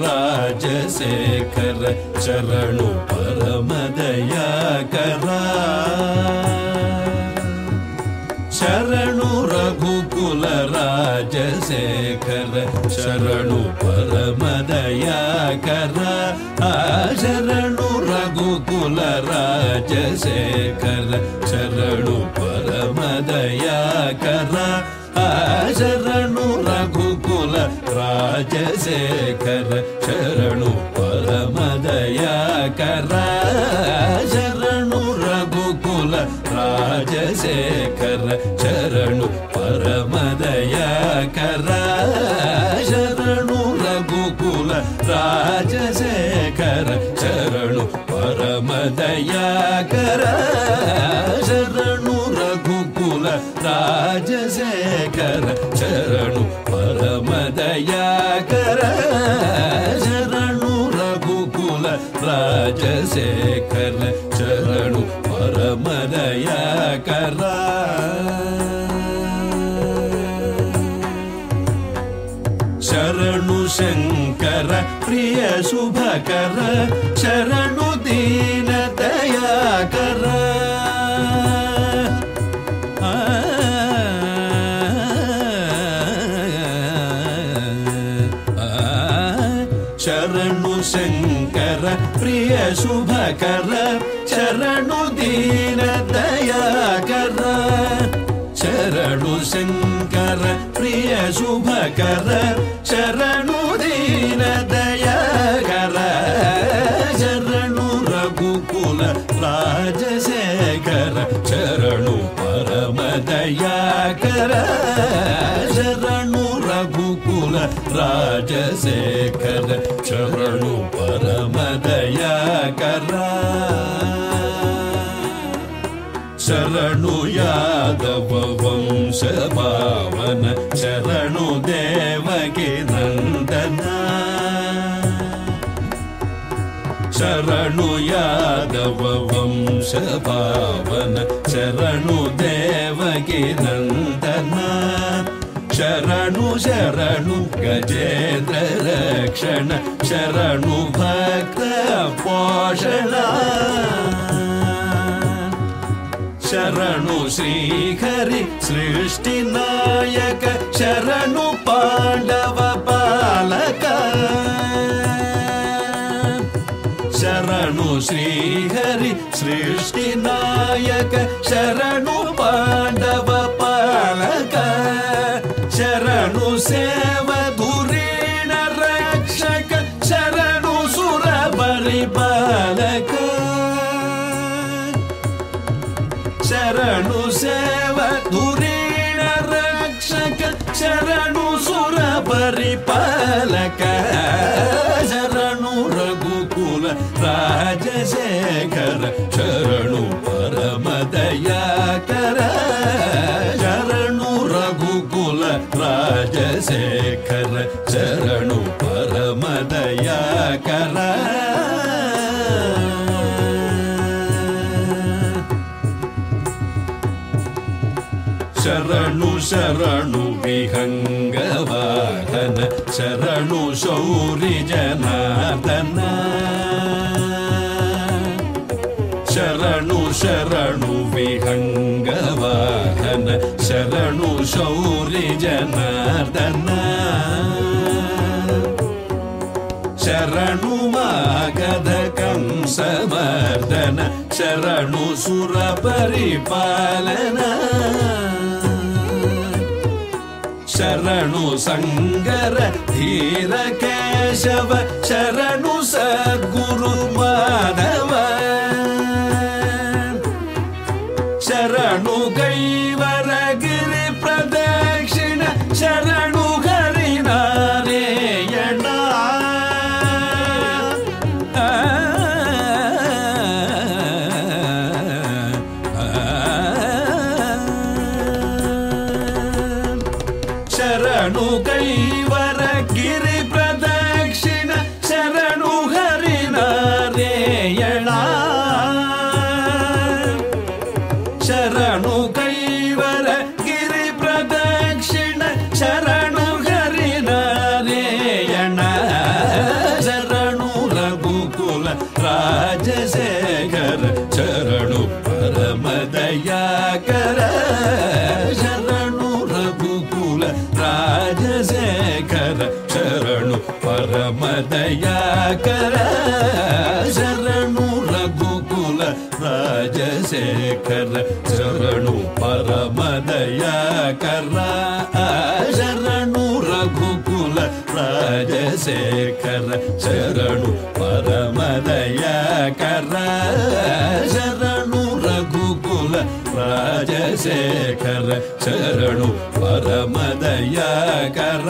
ರಾಜಶೇಖರ ಶರಣು ಪರಮ ದಯಾಕರ ಶರಣು ರಘುಕುಲ ರಾಜಶೇಖರ ಶರಣು ಪರಮ ದಯಾಕರ ಶರಣು ರಘುಕುಲ ರಾಜಶೇಖರ ಶರಣು ಪರಮ ದಯಾಕರ ಶರಣು ರಘುಕುಲ ರಾಜಶೇಖರ ಶರಣು ಪರಮ ದಯಾಕರ ಶರಣು ರಘುಕುಲ ರಾಜಶೇಖರ ಶರಣು ಪರಮ ದಯಾಕರ ಶರಣು ರಘುಕುಲ ರಾಜಶೇಖರ ಶರಣು ಪರಮ ದಯಾಕರ ಶರಣು ರಘುಕುಲ ರಾಜಶೇಖರ ಶರಣು ಪರಮ ದಯಾಕರ ಶರಣು ರಘುಕುಲ ರಾಜಶೇಖರ ಶರಣು ಪರಮ ದಯಾಕರ ಶರಣು ಶಂಕರ ಪ್ರಿಯ ಶುಭಕರ ಶರಣು ದೀನ ದಯಾಕರ ಶರಣು ಶಂಕರ ಪ್ರಿಯ ಶುಭಕರ ಶರಣು ದೀನ ದಯಾಕರ ಶರಣು ಶಂಕರ ಪ್ರಿಯ ಶುಭಕರ ಶರಣು ದೀನ ದಯಾಕರ ಶರಣು ರಘುಕುಲ ರಾಜಶೇಖರ ಶರಣು ಪರಮ ದಯಾಕರ ಶರಣು ರಘುಕುಲ ರಾಜಶೇಖರ ಶರಣು ಪರಮ ದಯಾಕರ ಶರಣು ಯಾದವ ವಂಶ ಪಾವನ ಶರಣು ದೇವಕಿ ನಂದನ ಶರಣು ಯಾದವ ವಂಶ ಪಾವನ ಶರಣು ದೇವಕಿ ನಂದನ ಶರಣು ಶರಣು ಗಜೇಂದ್ರ ರಕ್ಷಣ ಶರಣು ಭಕ್ತ ಪೋಷಣ ಶರಣು ಶ್ರೀಹರಿ ಸೃಷ್ಟಿ ನಾಯಕ ಶರಣು ಪಾಂಡವ ಪಾಲಕ ಶರಣು ಶ್ರೀಹರಿ ಸೃಷ್ಟಿ ನಾಯಕ ಶರಣು ಪಾಂಡವ ಪಾಲಕ ಶರಣು ಸೇವಧುರೀಣ ರಕ್ಷಕ ಶರಣು ಸುರ ಪರಿಪಾಲಕ ಶರಣು ಸೇವಧುರೀಣ ರಕ್ಷಕ ಶರಣು ಸುರ ಪರಿಪಾಲಕ ಶರಣು ರಘುಕುಲ ರಾಜಶೇಖರ ಶರಣು ಪರಮ ದಯಾಕರ ಶರಣು ರಘುಕುಲ ರಾಜಶೇಖರ ಶರಣು ಪರಮ ದಯಾಕರ ಶರಣು ಶರಣು ವಿಹಂಗ ವಾಹನ ಶರಣು ಶೌರಿ ಜನಾರ್ದನ ಶರಣು ಶರಣು ವಿಹಂಗ ವಾಹನ ಶರಣು ಶೌರಿ ಜನಾರ್ದನ ಶರಣು ಮಾಗಧ ಕಂಸಮರ್ದನ ಶರಣು ಸುರ ಪರಿಪಾಲನ ಶರಣು ಸಂಗರ ಧೀರ ಕೇಶವ ಶರಣು ಸದ್ಗುರು ಮಾಧವ ಶರಣು ಕೈವರ ಗಿರಿ ಪ್ರದಕ್ಷಿಣ ಶರಣು ಹರಿನಾರಾಯಣ ಶರಣು ಕೈವರ ಗಿರಿ ಪ್ರದಕ್ಷಿಣ ಶರಣು ಹರಿನಾರಾಯಣ ದಯಾಕರ ಶರಣು ರಘುಕುಲ ರಾಜಶೇಖರ ಶರಣು ಪರಮ ದಯಾಕರ ಶರಣು ರಘುಕುಲ ರಾಜಶೇಖರ ಶರಣು ಪರಮ ದಯಾಕರ ಶರಣು ರಘುಕುಲ ರಾಜಶೇಖರ ಶರಣು ಪರಮ ದಯಾಕರ